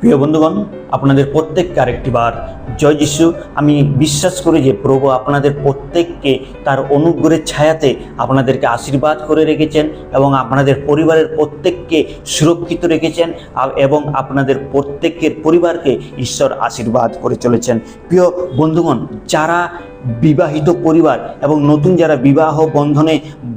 প্রিয় বন্ধুগণ, আপনাদের প্রত্যেককে আরেকটিবার জয় যিশু। আমি বিশ্বাস করি যে প্রভু আপনাদের প্রত্যেককে তার অনুগ্রহের ছায়াতে আপনাদেরকে আশীর্বাদ করে রেখেছেন এবং আপনাদের পরিবারের প্রত্যেককে সুরক্ষিত রেখেছেন এবং আপনাদের প্রত্যেকের পরিবারকে ঈশ্বর আশীর্বাদ করে চলেছেন। প্রিয় বন্ধুগণ, যারা বিবাহিত পরিবার এবং নতুন যারা বিবাহ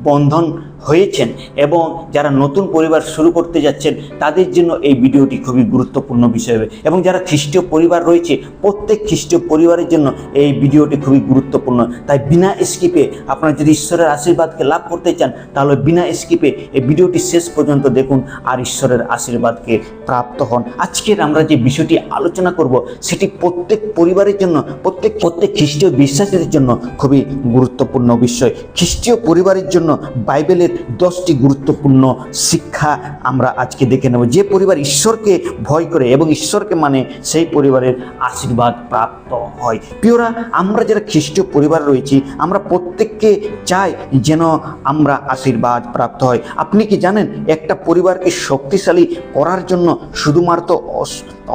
বন্ধন হয়েছেন এবং যারা নতুন পরিবার শুরু করতে যাচ্ছেন, তাদের জন্য এই ভিডিওটি খুবই গুরুত্বপূর্ণ বিষয় হবে। এবং যারা খ্রিস্টীয় পরিবার রয়েছে, প্রত্যেক খ্রিস্টীয় পরিবারের জন্য এই ভিডিওটি খুবই গুরুত্বপূর্ণ। তাই বিনা স্কিপে আপনারা যদি ঈশ্বরের আশীর্বাদকে লাভ করতে চান, তাহলে বিনা স্কিপে এই ভিডিওটি শেষ পর্যন্ত দেখুন আর ঈশ্বরের আশীর্বাদকে প্রাপ্ত হন। আজকের আমরা যে বিষয়টি আলোচনা করব, সেটি প্রত্যেক পরিবারের জন্য, প্রত্যেক খ্রিস্টীয় বিশ্বাসীদের জন্য খুবই গুরুত্বপূর্ণ বিষয়। খ্রিস্টীয় পরিবারের জন্য বাইবেলের 10টি গুরুত্বপূর্ণ শিক্ষা আমরা আজকে দেখে নেব। যে পরিবার ঈশ্বরকে ভয় করে এবং ঈশ্বরকে মানে, সেই পরিবারের আশীর্বাদ প্রাপ্ত হয়। প্রিয়রা, আমরা যারা খ্রিস্টীয় পরিবার রয়েছি, আমরা প্রত্যেককে চাই যেন আমরা আশীর্বাদ প্রাপ্ত হয়। আপনি কি জানেন, একটা পরিবারকে শক্তিশালী করার জন্য শুধুমাত্র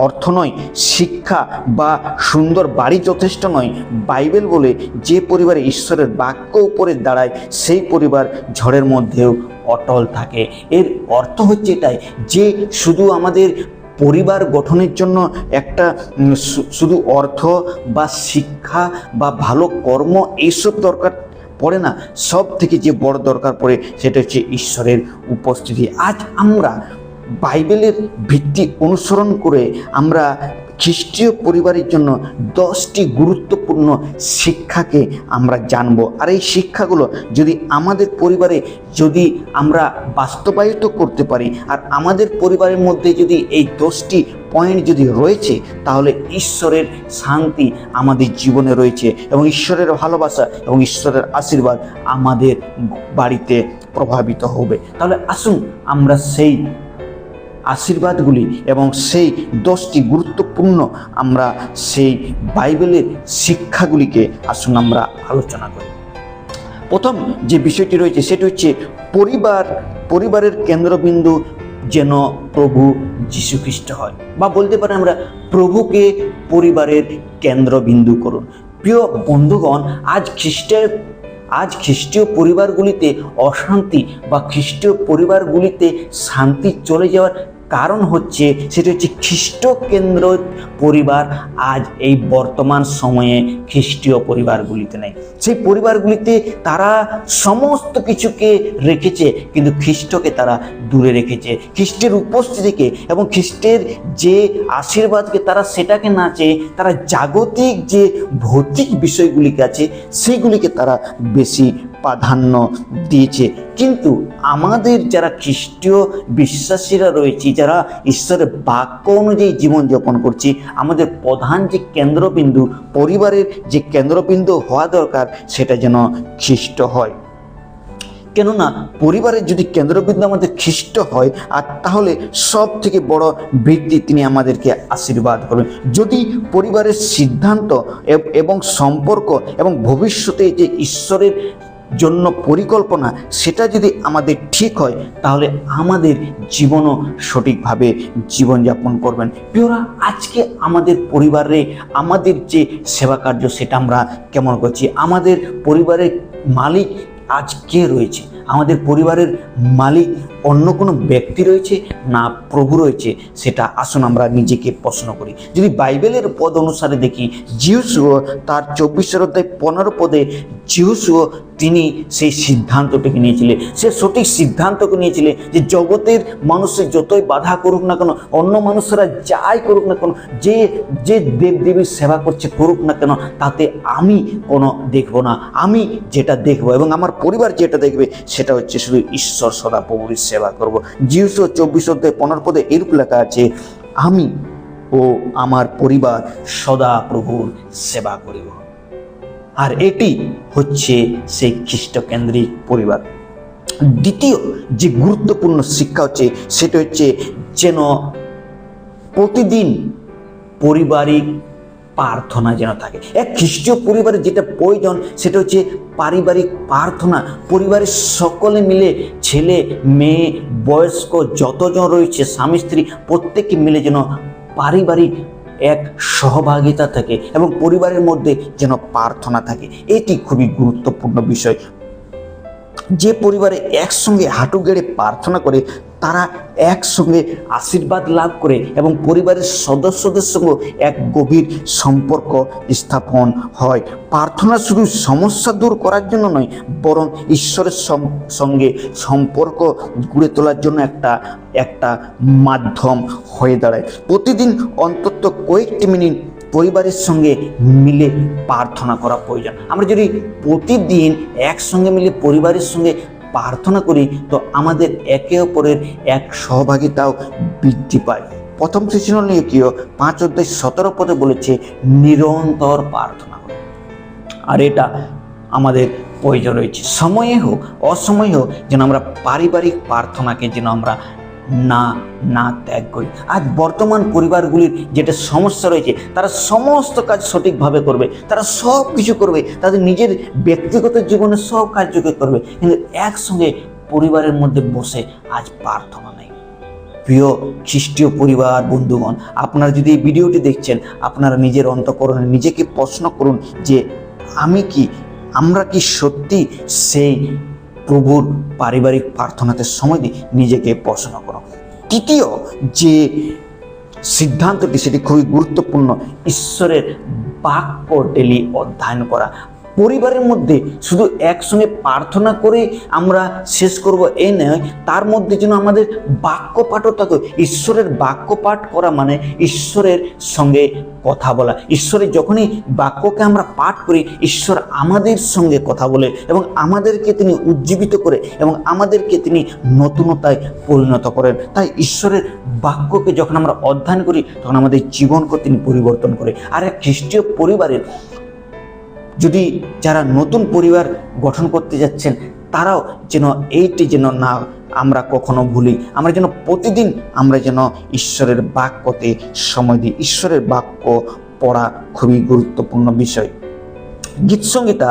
অর্থ নয়, শিক্ষা বা সুন্দর বাড়ি যথেষ্ট নয়। বাইবেল বলে যে পরিবারে ঈশ্বরের বাক্য উপরে দাঁড়ায়, সেই পরিবার ঝড়ের মধ্যেও অটল থাকে। এর অর্থ হচ্ছে এটাই যে শুধু আমাদের পরিবার গঠনের জন্য একটা শুধু অর্থ বা শিক্ষা বা ভালো কর্ম এইসব দরকার পড়ে না। সব থেকে যে বড় দরকার পড়ে সেটা হচ্ছে ঈশ্বরের উপস্থিতি। আজ আমরা বাইবেলের ভিত্তি অনুসরণ করে আমরা খ্রিস্টীয় পরিবারের জন্য 10টি গুরুত্বপূর্ণ শিক্ষাকে আমরা জানব। আর এই শিক্ষাগুলো যদি আমাদের পরিবারে যদি আমরা বাস্তবায়িত করতে পারি, আর আমাদের পরিবারের মধ্যে যদি এই 10টি পয়েন্ট যদি রয়েছে, তাহলে ঈশ্বরের শান্তি আমাদের জীবনে রয়েছে এবং ঈশ্বরের ভালোবাসা এবং ঈশ্বরের আশীর্বাদ আমাদের বাড়িতে প্রভাবিত হবে। তাহলে আসুন আমরা সেই আশীর্বাদগুলি এবং সেই 10টি গুরুত্বপূর্ণ আমরা সেই বাইবেলের শিক্ষাগুলিকে আসুন আমরা আলোচনা করি। প্রথম যে বিষয়টি রয়েছে সেটি হচ্ছে পরিবারের কেন্দ্রবিন্দু যেন প্রভু যীশু খ্রিস্ট হয়, বা বলতে পারি আমরা প্রভুকে পরিবারের কেন্দ্রবিন্দু করুন। প্রিয় বন্ধুগণ, আজ খ্রিস্টীয় পরিবারগুলিতে অশান্তি বা খ্রিস্টীয় পরিবারগুলিতে শান্তি চলে যাওয়ার কারণ হচ্ছে, সেটা হচ্ছে খ্রিস্ট কেন্দ্র পরিবার আজ এই বর্তমান সময়ে খ্রিস্টীয় পরিবারগুলিতে নেই। সেই পরিবারগুলিতে তারা সমস্ত কিছুকে রেখেছে, কিন্তু খ্রিস্টকে তারা দূরে রেখেছে। খ্রিস্টের উপস্থিতিকে এবং খ্রিস্টের যে আশীর্বাদকে তারা সেটাকে না চেয়ে তারা জাগতিক যে ভৌতিক বিষয়গুলিকে আছে সেইগুলিকে তারা বেশি প্রাধান্য দিয়েছে। কিন্তু আমাদের যারা খ্রিস্টীয় বিশ্বাসীরা রয়েছে, যারা ঈশ্বরের বাক্য অনুযায়ী জীবনযাপন করছি, আমাদের প্রধান যে কেন্দ্রবিন্দু, পরিবারের যে কেন্দ্রবিন্দু হওয়া দরকার, সেটা যেন খ্রিস্ট হয়। কেননা পরিবারের যদি কেন্দ্রবিন্দু আমাদের খ্রিস্ট হয়, আর তাহলে সব থেকে বড় বৃদ্ধি তিনি আমাদেরকে আশীর্বাদ করবেন। যদি পরিবারের সিদ্ধান্ত এবং সম্পর্ক এবং ভবিষ্যতে যে ঈশ্বরের জন্য পরিকল্পনা, সেটা যদি আমাদের ঠিক হয়, তাহলে আমাদের জীবনও সঠিকভাবে জীবনযাপন করবেন। প্রিয়রা, আজকে আমাদের পরিবারে আমাদের যে সেবা কার্য সেটা আমরা কেমন করছি? আমাদের পরিবারের মালিক আজ কে রয়েছে? আমাদের পরিবারের মালিক অন্য কোনো ব্যক্তি রয়েছে না প্রভু রয়েছে? সেটা আসুন আমরা নিজেকে প্রশ্ন করি। যদি বাইবেলের পদ অনুসারে দেখি, যিহোশূয়া তার 24 অধ্যায় 15 পদে যিহোশূয়া তিনি সেই সিদ্ধান্তটাকে নিয়েছিলেন। সে সঠিক সিদ্ধান্তকে নিয়েছিলেন যে জগতের মানুষের যতই বাধা করুক না কেন, অন্য মানুষরা যাই করুক না কেন, যে দেবদেবীর সেবা করছে করুক না কেন, তাতে আমি কোনো দেখব না। আমি যেটা দেখব এবং আমার পরিবার যেটা দেখবে, সেটা হচ্ছে শুধু ঈশ্বর সদাপ্রভুর সেবা করব। যিহোশূয়া 24 অধ্যায় 15 পদে এরূপ লেখা আছে, আমি ও আমার পরিবার সদা প্রভুর সেবা করিব। আর এটি হচ্ছে সেই খ্রিস্টকেন্দ্রিক পরিবার। দ্বিতীয় যে গুরুত্বপূর্ণ শিক্ষা হচ্ছে, সেটা হচ্ছে যেন প্রতিদিন পারিবারিক প্রার্থনা যেন থাকে। এক খ্রিস্টীয় পরিবারে যেটা প্রয়োজন, সেটা হচ্ছে পারিবারিক প্রার্থনা। পরিবারের সকলে মিলে, ছেলে মেয়ে বয়স্ক যতজন রয়েছে, স্বামী স্ত্রী প্রত্যেকে মিলে যেন পারিবারিক এক সহভাগিতা থাকে এবং পরিবারের মধ্যে যেন প্রার্থনা থাকে। এটি খুবই গুরুত্বপূর্ণ বিষয়। যে পরিবারে একসঙ্গে হাঁটু গেড়ে প্রার্থনা করে তারা একসঙ্গে আশীর্বাদ লাভ করে এবং পরিবারের সদস্যদের সঙ্গে এক গভীর সম্পর্ক স্থাপন হয়। প্রার্থনা শুধু সমস্যা দূর করার জন্য নয়, বরং ঈশ্বরের সঙ্গে সম্পর্ক গড়ে তোলার জন্য একটা মাধ্যম হয়ে দাঁড়ায়। প্রতিদিন অন্তত কয়েকটি মিনিট পরিবারের সঙ্গে মিলে প্রার্থনা করা প্রয়োজন। আমরা যদি প্রতিদিন একসঙ্গে মিলে পরিবারের সঙ্গে প্রার্থনা করি তো আমাদের একে অপরের এক সহভাগিতাও বৃদ্ধি পায়। প্রথম থেসলোনিকীয় 5:17 বলেছে নিরন্তর প্রার্থনা করো। আর এটা আমাদের প্রয়োজন রয়েছে, সময়ে হোক অসময়ে হোক যেন আমরা পারিবারিক প্রার্থনাকে যেন আমরা না ত্যাগ করি। আজ বর্তমান পরিবারগুলির যেটা সমস্যা রয়েছে, তারা সমস্ত কাজ সঠিকভাবে করবে, তারা সব কিছু করবে, তাদের নিজের ব্যক্তিগত জীবনে সব কার্যকে করবে, কিন্তু একসঙ্গে পরিবারের মধ্যে বসে আজ প্রার্থনা নেই। প্রিয় খ্রিস্টীয় পরিবার বন্ধুগণ, আপনারা যদি এই ভিডিওটি দেখছেন, আপনারা নিজের অন্তঃকরণে নিজেকে প্রশ্ন করুন যে আমরা কি সত্যি সেই প্রভুর পারিবারিক প্রার্থনাতে সময় দিই? নিজেকে প্রশ্ন করো। তৃতীয় যে সিদ্ধান্তটি সেটি খুবই গুরুত্বপূর্ণ, ঈশ্বরের বাক্য ডেলি অধ্যয়ন করা। পরিবারের মধ্যে শুধু একসঙ্গে প্রার্থনা করে আমরা শেষ করব এ নয়, তার মধ্যে যেন আমাদের বাক্য পাঠও থাকে। ঈশ্বরের বাক্য পাঠ করা মানে ঈশ্বরের সঙ্গে কথা বলা। ঈশ্বরের যখনই বাক্যকে আমরা পাঠ করি, ঈশ্বর আমাদের সঙ্গে কথা বলে এবং আমাদেরকে তিনি উজ্জীবিত করে এবং আমাদেরকে তিনি নতুনতায় পরিণত করেন। তাই ঈশ্বরের বাক্যকে যখন আমরা অধ্যয়ন করি তখন আমাদের জীবনকে তিনি পরিবর্তন করে। আর এক খ্রিস্টীয় পরিবারের যদি যারা নতুন পরিবার গঠন করতে যাচ্ছেন, তারাও যেন এইটি যেন না আমরা কখনো ভুলি। আমরা যেন প্রতিদিন আমরা যেন ঈশ্বরের বাক্যতে সময় দিই। ঈশ্বরের বাক্য পড়া খুবই গুরুত্বপূর্ণ বিষয়। গীতসংহিতা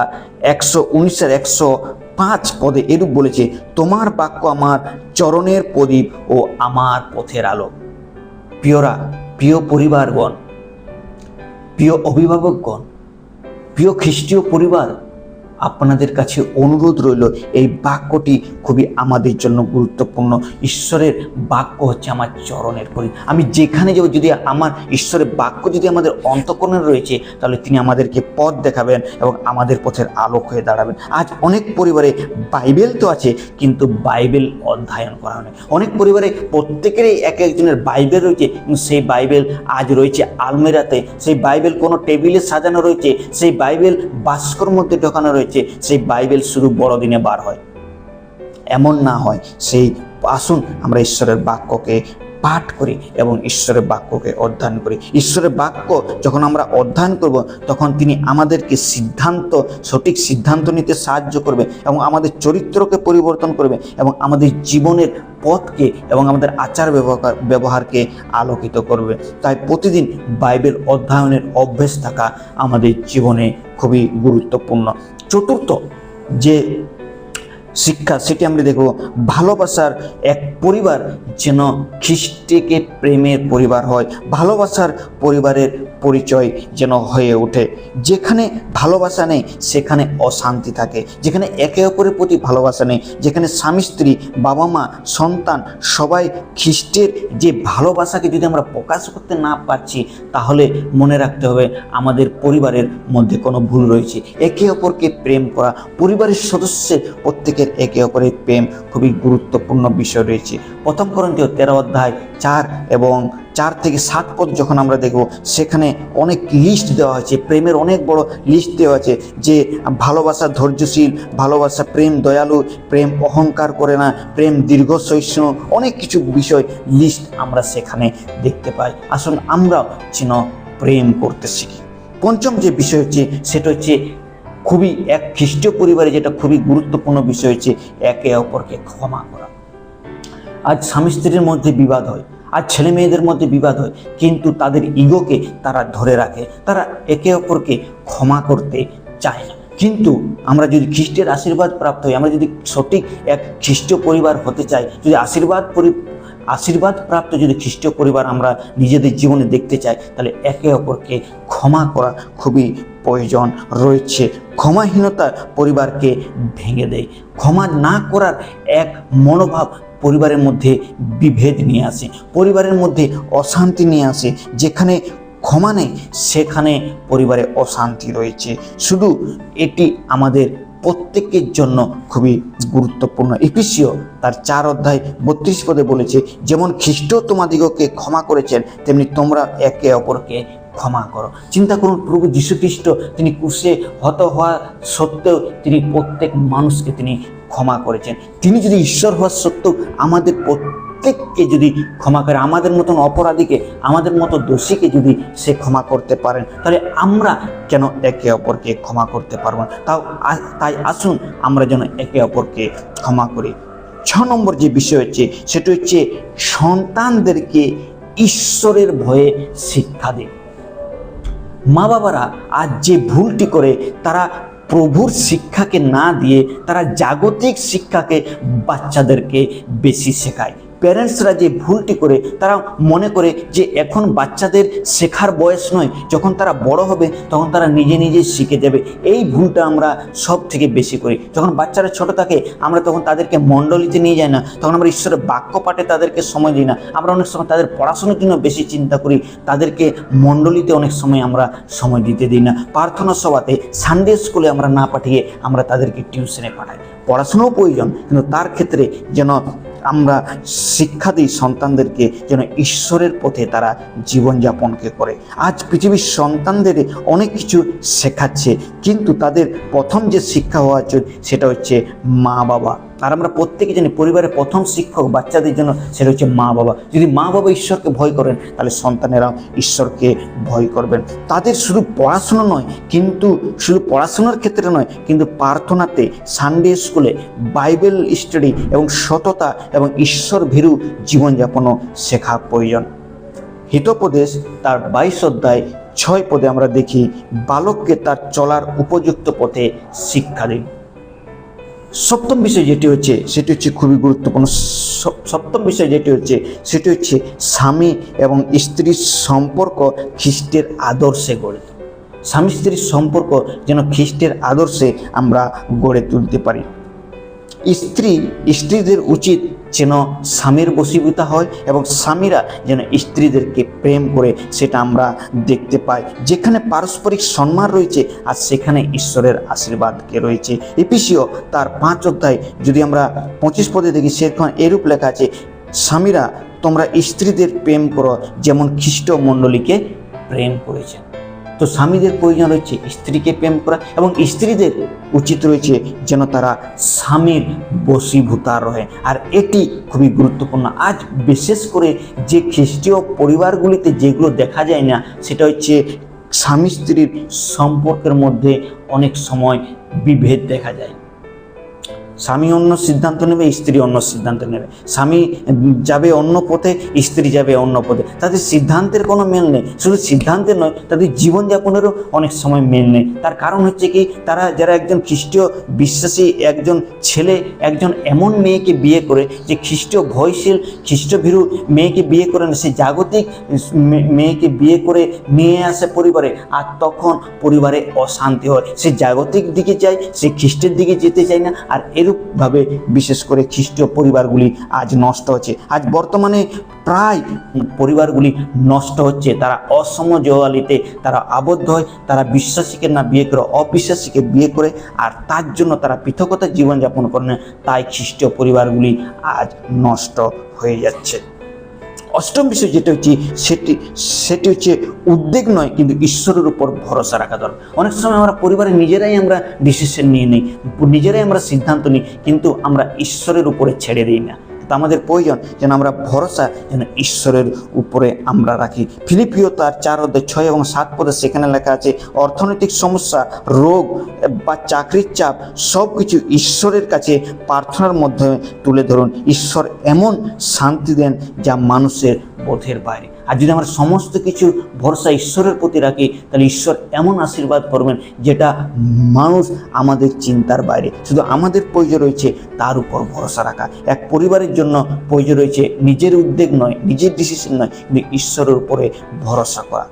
119:105 এরূপ বলেছে, তোমার বাক্য আমার চরণের প্রদীপ ও আমার পথের আলো। প্রিয় পরিবারগণ, প্রিয় অভিভাবকগণ, প্রিয় খ্রিস্টীয় পরিবার, আপনাদের কাছে অনুরোধ রইল, এই বাক্যটি খুবই আমাদের জন্য গুরুত্বপূর্ণ। ঈশ্বরের বাক্য হচ্ছে আমার চরণের প্রদীপ। আমি যেখানে যাব, যদি আমার ঈশ্বরের বাক্য যদি আমাদের অন্তঃকরণে রয়েছে, তাহলে তিনি আমাদেরকে পথ দেখাবেন এবং আমাদের পথের আলোক হয়ে দাঁড়াবেন। আজ অনেক পরিবারে বাইবেল তো আছে, কিন্তু বাইবেল অধ্যয়ন করা হয় না। অনেক পরিবারে প্রত্যেকেরই এক একজনের বাইবেল রয়েছে, কিন্তু সেই বাইবেল আজ রয়েছে আলমিরাতে, সেই বাইবেল কোনো টেবিলে সাজানো রয়েছে, সেই বাইবেল বাস্কর মধ্যে ঢোকানো রয়েছে, সেই বাইবেল শুধু বড়দিনে বার হয়। এমন না হয়। আসুন আমরা ঈশ্বরের বাক্যকে পাঠ করি এবং ঈশ্বরের বাক্যকে অধ্যয়ন করি। ঈশ্বরের বাক্য যখন আমরা অধ্যয়ন করব, তখন তিনি আমাদেরকে সঠিক সিদ্ধান্ত নিতে সাহায্য করবে এবং আমাদের চরিত্রকে পরিবর্তন করবে এবং আমাদের জীবনের পথকে এবং আমাদের আচার ব্যবহারকে আলোকিত করবে। তাই প্রতিদিন বাইবেল অধ্যয়নের অভ্যেস থাকা আমাদের জীবনে খুবই গুরুত্বপূর্ণ। চতুর্থ যে শিক্ষা সেটি আমরা দেখব, ভালোবাসার এক পরিবার যেন খ্রিস্টকে প্রেমের পরিবার হয়। ভালোবাসার পরিবারের পরিচয় যেন হয়ে ওঠে। যেখানে ভালোবাসা নেই সেখানে অশান্তি থাকে। যেখানে একে অপরের প্রতি ভালোবাসা নেই, যেখানে স্বামী স্ত্রী, বাবা মা, সন্তান সবাই খ্রিস্টের যে ভালোবাসাকে যদি আমরা প্রকাশ করতে না পারছি, তাহলে মনে রাখতে হবে আমাদের পরিবারের মধ্যে কোনো ভুল রয়েছে। একে অপরকে প্রেম করা, পরিবারের সদস্যের প্রত্যেকের একে অপরের প্রেম খুবই গুরুত্বপূর্ণ বিষয় রয়েছে। প্রথম করিন্থীয় 13:4-7 যখন আমরা দেখব, সেখানে অনেক লিস্ট দেওয়া হয়েছে, প্রেমের অনেক বড় লিস্ট দেওয়া আছে, যে ভালোবাসা ধৈর্যশীল, ভালোবাসা প্রেম দয়ালু, প্রেম অহংকার করে না, প্রেম দীর্ঘ সহিষ্ণু, অনেক কিছু বিষয় লিস্ট আমরা সেখানে দেখতে পাই। আসুন আমরাও যেন প্রেম করতে শিখি। পঞ্চম যে বিষয় হচ্ছে সেটা হচ্ছে খুবই এক খ্রিস্টীয় পরিবারে যেটা খুবই গুরুত্বপূর্ণ বিষয় হচ্ছে একে অপরকে ক্ষমা করা। আজ স্বামী স্ত্রীর মধ্যে বিবাদ হয়, আজ ছেলে মেয়েদের মধ্যে বিবাদ হয়, কিন্তু তাদের ইগোকে তারা ধরে রাখে, তারা একে অপরকে ক্ষমা করতে চায় না। কিন্তু আমরা যদি খ্রিস্টের আশীর্বাদ প্রাপ্ত হই, আমরা যদি সঠিক এক খ্রিস্টীয় পরিবার হতে চাই, যদি আশীর্বাদ আশীর্বাদ প্রাপ্ত যদি খ্রিস্টীয় পরিবার আমরা নিজেদের জীবনে দেখতে চাই, তাহলে একে অপরকে ক্ষমা করা খুবই প্রয়োজন রয়েছে। ক্ষমাহীনতা পরিবারকে ভেঙে দেয়। ক্ষমা না করার এক মনোভাব পরিবারের মধ্যে বিভেদ নিয়ে আসে, পরিবারের মধ্যে অশান্তি নিয়ে আসে। যেখানে ক্ষমা নেই সেখানে পরিবারে অশান্তি রয়েছে। শুধু এটি আমাদের প্রত্যেকের জন্য খুবই গুরুত্বপূর্ণ। এফেসীয় তার 4:32 বলেছে, যেমন খ্রিস্ট তোমাদিগকে ক্ষমা করেছেন, তেমনি তোমরা একে অপরকে ক্ষমা করো। চিন্তা করুন, প্রভু যীশু খ্রিস্ট তিনি ক্রুশে হত হওয়া সত্ত্বেও তিনি প্রত্যেক মানুষকে তিনি ক্ষমা করেছেন। তিনি যদি ঈশ্বর হওয়া সত্ত্বেও আমাদের প্রত্যেককে যদি ক্ষমা করে, আমাদের মতন অপরাধীকে, আমাদের মতো দোষীকে যদি সে ক্ষমা করতে পারেন, তাহলে আমরা কেন একে অপরকে ক্ষমা করতে পারবো না? তাই আসুন আমরা যেন একে অপরকে ক্ষমা করি। 6 নম্বর যে বিষয় হচ্ছে সেটা হচ্ছে সন্তানদেরকে ঈশ্বরের ভয়ে শিক্ষা দিন। মা বাবারা আজ যে ভুলটি করে, তারা প্রভুর শিক্ষাকে না দিয়ে তারা জাগতিক শিক্ষাকে বাচ্চাদেরকে বেশি শেখায়। প্যারেন্টসরা যে ভুলটি করে, তারা মনে করে যে এখন বাচ্চাদের শেখার বয়স নয়, যখন তারা বড় হবে তখন তারা নিজে নিজে শিখে যাবে। এই ভুলটা আমরা সব থেকে বেশি করি। যখন বাচ্চারা ছোট থাকে আমরা তখন তাদেরকে মণ্ডলীতে নিয়ে যাই না, তখন আমরা ঈশ্বরের বাক্য পাঠে তাদেরকে সময় দিই না। আমরা অনেক সময় তাদের পড়াশোনার জন্য বেশি চিন্তা করি, তাদেরকে মণ্ডলীতে অনেক সময় আমরা সময় দিতে দিই না। প্রার্থনা সভাতে, সানডে স্কুলে আমরা না পাঠিয়ে আমরা তাদেরকে টিউশনে পাঠাই। পড়াশোনাও প্রয়োজন, কিন্তু তার ক্ষেত্রে যেন আমরা শিক্ষা দিই সন্তানদেরকে, যেন ঈশ্বরের পথে তারা জীবনযাপনকে করে। আজ পৃথিবীর সন্তানদের অনেক কিছু শেখাচ্ছে, কিন্তু তাদের প্রথম যে শিক্ষা হওয়া উচিত সেটা হচ্ছে মা বাবা। আর আমরা প্রত্যেকে জানি পরিবারের প্রথম শিক্ষক বাচ্চাদের জন্য সেটা হচ্ছে মা বাবা। যদি মা বাবা ঈশ্বরকে ভয় করেন, তাহলে সন্তানেরাও ঈশ্বরকে ভয় করবেন। তাদের শুধু পড়াশুনো নয়, কিন্তু শুধু পড়াশোনার ক্ষেত্রে নয়, কিন্তু প্রার্থনাতে, সানডে স্কুলে, বাইবেল স্টাডি এবং সততা এবং ঈশ্বর ভীরু জীবনযাপনও শেখা প্রয়োজন। হিতোপদেশ তার 22:6 আমরা দেখি, বালককে তার চলার উপযুক্ত পথে শিক্ষা দিন। সপ্তম বিষয় যেটি হচ্ছে সেটি হচ্ছে খুবই গুরুত্বপূর্ণ। সপ্তম বিষয় যেটি হচ্ছে সেটি হচ্ছে স্বামী এবং স্ত্রীর সম্পর্ক খ্রিস্টের আদর্শে গড়ে তোলা। স্বামী স্ত্রীর সম্পর্ক যেন খ্রিস্টের আদর্শে আমরা গড়ে তুলতে পারি। স্ত্রীদের উচিত যেন স্বামীর বশীভূতা হয় এবং স্বামীরা যেন স্ত্রীদেরকে প্রেম করে, সেটা আমরা দেখতে পাই। যেখানে পারস্পরিক সম্মান রয়েছে আর সেখানে ঈশ্বরের আশীর্বাদকে রয়েছে। এফেসীয় তার 5 যদি আমরা 25 দেখি, সেখানে এরূপ লেখা আছে, স্বামীরা তোমরা স্ত্রীদের প্রেম করো যেমন খ্রিস্ট মণ্ডলীকে প্রেম করেছেন। তো স্বামীদের প্রয়োজন রয়েছে স্ত্রীকে প্রেম করা, এবং স্ত্রীদের উচিত রয়েছে যেন তারা স্বামীর বশীভূতা রহে। আর এটি খুবই গুরুত্বপূর্ণ। আজ বিশেষ করে যে খ্রিস্টীয় পরিবারগুলিতে যেগুলো দেখা যায় না, সেটা হচ্ছে স্বামী স্ত্রীর সম্পর্কের মধ্যে অনেক সময় বিভেদ দেখা যায়। স্বামী অন্য সিদ্ধান্ত নেবে, স্ত্রী অন্য সিদ্ধান্ত নেবে। স্বামী যাবে অন্য পথে, স্ত্রী যাবে অন্য পথে। তাদের সিদ্ধান্তের কোনো মেল নেই। শুধু সিদ্ধান্তের নয়, তাদের জীবনযাপনেরও অনেক সময় মেল নেই। তার কারণ হচ্ছে কি, তারা যারা একজন খ্রিস্টীয় বিশ্বাসী একজন ছেলে একজন এমন মেয়েকে বিয়ে করে, যে খ্রিস্টীয় ভয়শীল খ্রিস্টভীরু মেয়েকে বিয়ে করে না, সে জাগতিক মেয়েকে বিয়ে করে নিয়ে আসে পরিবারে, আর তখন পরিবারে অশান্তি হয়। সে জাগতিক দিকে যায়, সে খ্রিস্টের দিকে যেতে চায় না। আর এরূপভাবে বিশেষ করে খ্রিস্টীয় পরিবারগুলি আজ নষ্ট হচ্ছে। আজ বর্তমানে প্রায় পরিবারগুলি নষ্ট হচ্ছে। তারা অসমজোয়ালিতে তারা আবদ্ধ হয়, তারা বিশ্বাসীকে না বিয়ে করে অবিশ্বাসীকে বিয়ে করে, আর তার জন্য তারা পৃথকতার জীবনযাপন করে না। তাই খ্রিস্টীয় পরিবারগুলি আজ নষ্ট হয়ে যাচ্ছে। অষ্টম বিষয় যেটা হচ্ছে সেটি হচ্ছে উদ্বেগ নয়, কিন্তু ঈশ্বরের উপর ভরসা রাখা দরকার। অনেক সময় আমরা পরিবারে নিজেরাই আমরা ডিসিশন নিয়ে নিই, নিজেরাই আমরা সিদ্ধান্ত নিই, কিন্তু আমরা ঈশ্বরের উপরে ছেড়ে দিই না। তো আমাদের প্রয়োজন যেন আমরা ভরসা যেন ঈশ্বরের উপরে আমরা রাখি। ফিলিপিও তার 4:6 এবং 7 সেখানে লেখা আছে, অর্থনৈতিক সমস্যা, রোগ বা চাকরির চাপ সব কিছু ঈশ্বরের কাছে প্রার্থনার মাধ্যমে তুলে ধরুন। ঈশ্বর এমন শান্তি দেন যা মানুষের বোধের বাইরে। আর যদি আমরা সমস্ত কিছু ভরসা ঈশ্বরের প্রতি রাখি, তাহলে ঈশ্বর এমন আশীর্বাদ করবেন যেটা মানুষ আমাদের চিন্তার বাইরে। শুধু আমাদের প্রয়োজন রয়েছে তার উপর ভরসা রাখা। এক পরিবারের জন্য প্রয়োজন রয়েছে নিজের উদ্যোগ নয়, নিজের ডিসিশন নয়, কিন্তু ঈশ্বরের উপরে ভরসা করা।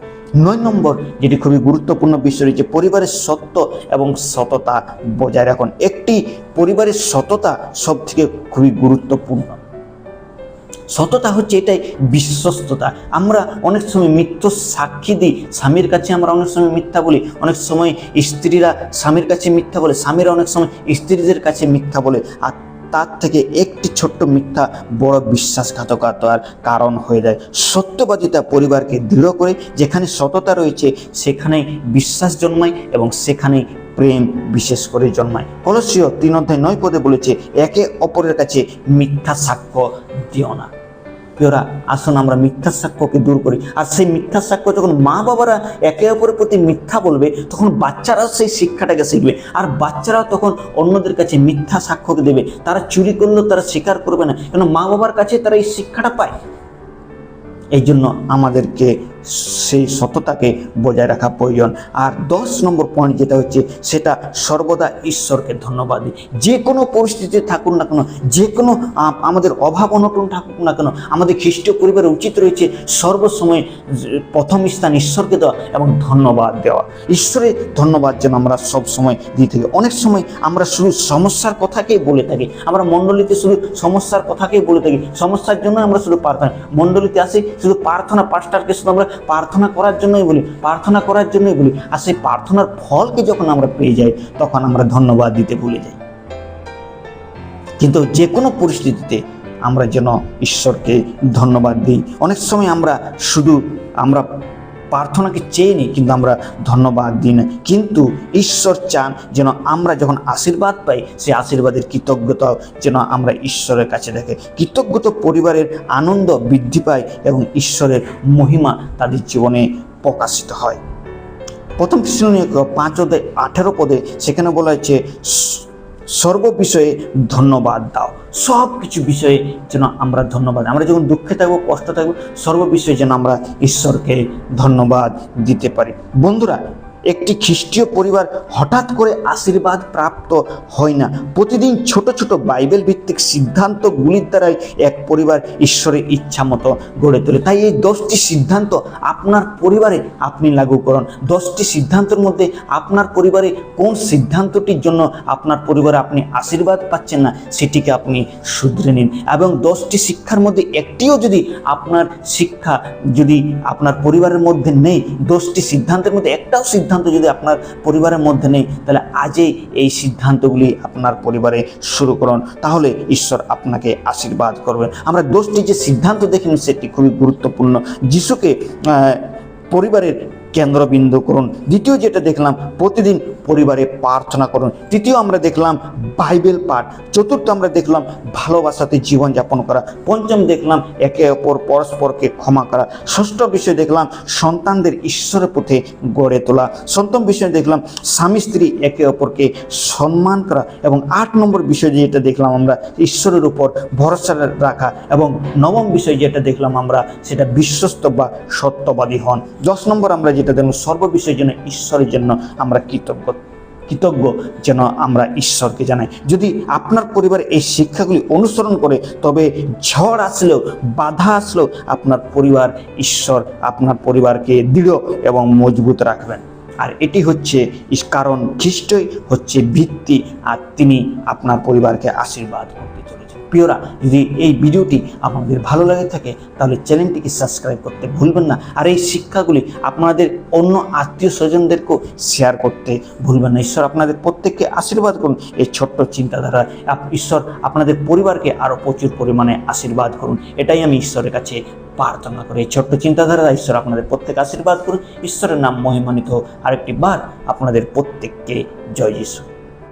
9 নম্বর যেটি খুবই গুরুত্বপূর্ণ বিষয় রয়েছে, পরিবারের সত্য এবং সততা বজায় রাখুন। একটি পরিবারের সততা সব থেকে খুবই গুরুত্বপূর্ণ। সততা হচ্ছে এটাই বিশ্বস্ততা। আমরা অনেক সময় মিথ্যা সাক্ষী দিই, স্বামীর কাছে আমরা অনেক সময় মিথ্যা বলি, অনেক সময় স্ত্রীরা স্বামীর কাছে মিথ্যা বলে, স্বামীরা অনেক সময় স্ত্রীদের কাছে মিথ্যা বলে। আর তার থেকে একটি ছোট্ট মিথ্যা বড় বিশ্বাসঘাতকতার কারণ হয়ে যায়। সত্যবাদিতা পরিবারকে দৃঢ় করে। যেখানে সততা রয়েছে সেখানেই বিশ্বাস জন্মায় এবং সেখানেই প্রেম বিশেষ করে জন্মায়। কলসীয় 3:9 বলেছে, একে অপরের কাছে মিথ্যা সাক্ষ্য দিও না। প্রিয়রা, আসুন আমরা মিথ্যা সাক্ষ্যকে দূর করি। আর সেই মিথ্যা সাক্ষ্য যখন মা বাবারা একে অপরের প্রতি মিথ্যা বলবে, তখন বাচ্চারাও সেই শিক্ষাটাকে শিখবে। আর বাচ্চারাও তখন অন্যদের কাছে মিথ্যা সাক্ষ্যকে দেবে। তারা চুরি করলেও তারা স্বীকার করবে না, কেন মা বাবার কাছে তারা এই শিক্ষাটা পায়। এই জন্য আমাদেরকে সেই সততাকে বজায় রাখা প্রয়োজন। আর 10 নম্বর পয়েন্ট যেটা হচ্ছে, সেটা সর্বদা ঈশ্বরকে ধন্যবাদ দিই। যে কোনো পরিস্থিতিতে থাকুন না কেন, যে কোনো আমাদের অভাব অনটন থাকুক না কেন, আমাদের খ্রিস্টীয় পরিবারের উচিত রয়েছে সর্বসময় প্রথম স্থান ঈশ্বরকে দেওয়া এবং ধন্যবাদ দেওয়া। ঈশ্বরের ধন্যবাদ যেন আমরা সব সময় দিয়ে থাকি। অনেক সময় আমরা শুধু সমস্যার কথাকেই বলে থাকি, আমরা মণ্ডলীতে শুধু সমস্যার কথাকেই বলে থাকি, সমস্যার জন্য আমরা শুধু প্রার্থনা মণ্ডলীতে আসি, শুধু প্রার্থনা পাস্টারকে শুধু আমরা প্রার্থনা করার জন্যই বলি, প্রার্থনা করার জন্যই বলি। আর সেই প্রার্থনার ফলকে যখন আমরা পেয়ে যাই, তখন আমরা ধন্যবাদ দিতে ভুলে যাই। কিন্তু যে কোনো পরিস্থিতিতে আমরা যেন ঈশ্বরকে ধন্যবাদ দিই। অনেক সময় আমরা শুধু প্রার্থনাকে চেয়ে নিই, কিন্তু আমরা ধন্যবাদ দিই না। কিন্তু ঈশ্বর চান যেন আমরা যখন আশীর্বাদ পাই, সেই আশীর্বাদের কৃতজ্ঞতা যেন আমরা ঈশ্বরের কাছে দেখে। কৃতজ্ঞত পরিবারের আনন্দ বৃদ্ধি পায় এবং ঈশ্বরের মহিমা তাদের জীবনে প্রকাশিত হয়। প্রথম থিসসলুনিকে 5:18 সেখানে বলা হয়েছে, সর্ব বিষয়ে ধন্যবাদ দাও। সব কিছু বিষয়ে যেন আমরা ধন্যবাদ, আমরা যখন দুঃখে থাকবো, কষ্ট থাকবো, সর্ব বিষয়ে যেন আমরা ঈশ্বরকে ধন্যবাদ দিতে পারি। বন্ধুরা, একটি খ্রিস্টীয় পরিবার হঠাৎ করে আশীর্বাদ প্রাপ্ত হয় না। প্রতিদিন ছোট ছোট বাইবেল ভিত্তিক সিদ্ধান্তগুলির দ্বারাই এক পরিবার ঈশ্বরের ইচ্ছা মতো গড়ে তোলে। তাই এই 10টি সিদ্ধান্ত আপনার পরিবারে আপনি লাগু করুন। 10টি সিদ্ধান্তের মধ্যে আপনার পরিবারে কোন সিদ্ধান্তটির জন্য আপনার পরিবারে আপনি আশীর্বাদ পাচ্ছেন না, সেটিকে আপনি শুধরে নিন। এবং 10টি শিক্ষার মধ্যে একটিও যদি আপনার শিক্ষা যদি আপনার পরিবারের মধ্যে নেই, 10টি সিদ্ধান্তের মধ্যে একটাও সিদ্ধান্ত যদি আপনার পরিবারের মধ্যে নেই, তাহলে আজই এই সিদ্ধান্তগুলি আপনার পরিবারে শুরু করুন, তাহলে ঈশ্বর আপনাকে আশীর্বাদ করবেন। আমরা 10টি যে সিদ্ধান্ত দেখলাম সেটি খুবই গুরুত্বপূর্ণ। যিশুকে পরিবারের কেন্দ্রবিন্দু করুন। দ্বিতীয় যেটা দেখলাম, প্রতিদিন পরিবারে প্রার্থনা করুন। তৃতীয় আমরা দেখলাম বাইবেল পাঠ। চতুর্থ আমরা দেখলাম ভালোবাসাতে জীবনযাপন করা। পঞ্চম দেখলাম একে অপর পরস্পরকে ক্ষমা করা। ষষ্ঠ বিষয় দেখলাম সন্তানদের ঈশ্বরের পথে গড়ে তোলা। সপ্তম বিষয় দেখলাম স্বামী স্ত্রী একে অপরকে সম্মান করা। এবং 8 নম্বর বিষয় যেটা দেখলাম আমরা ঈশ্বরের উপর ভরসা রাখা। এবং নবম বিষয় যেটা দেখলাম আমরা, সেটা বিশ্বস্ত বা সত্যবাদী হন। 10 নম্বর আমরা যেটা দেখলাম, সর্ববিষয়ের জন্য ঈশ্বরের জন্য আমরা কৃতজ্ঞ যেন আমরা ঈশ্বরকে জানাই। যদি আপনার পরিবার এই শিক্ষাগুলি অনুসরণ করে, তবে ঝড় আসলেও বাধা আসলেও আপনার পরিবার ঈশ্বর আপনার পরিবারকে দৃঢ় এবং মজবুত রাখবেন। আর এটি হচ্ছে কারণ খ্রিস্টই হচ্ছে ভিত্তি, আর তিনি আপনার পরিবারকে আশীর্বাদ করতে চলেছেন। প্রিয়রা, যদি এই ভিডিওটি আপনাদের ভালো লাগে থাকে, তাহলে চ্যানেলটিকে সাবস্ক্রাইব করতে ভুলবেন না। আর এই শিক্ষাগুলি আপনাদের অন্য আত্মীয় স্বজনদেরকেও শেয়ার করতে ভুলবেন না। ঈশ্বর আপনাদের প্রত্যেককে আশীর্বাদ করুন। এই ছোট্ট চিন্তাধারা ঈশ্বর আপনাদের পরিবারকে আরও প্রচুর পরিমাণে আশীর্বাদ করুন, এটাই আমি ঈশ্বরের কাছে প্রার্থনা করি। এই ছোট্ট চিন্তাধারা ঈশ্বর আপনাদের প্রত্যেকে আশীর্বাদ করুন। ঈশ্বরের নাম মহিমান্বিত হোক। আরেকটি বার আপনাদের প্রত্যেককে জয় যিশু।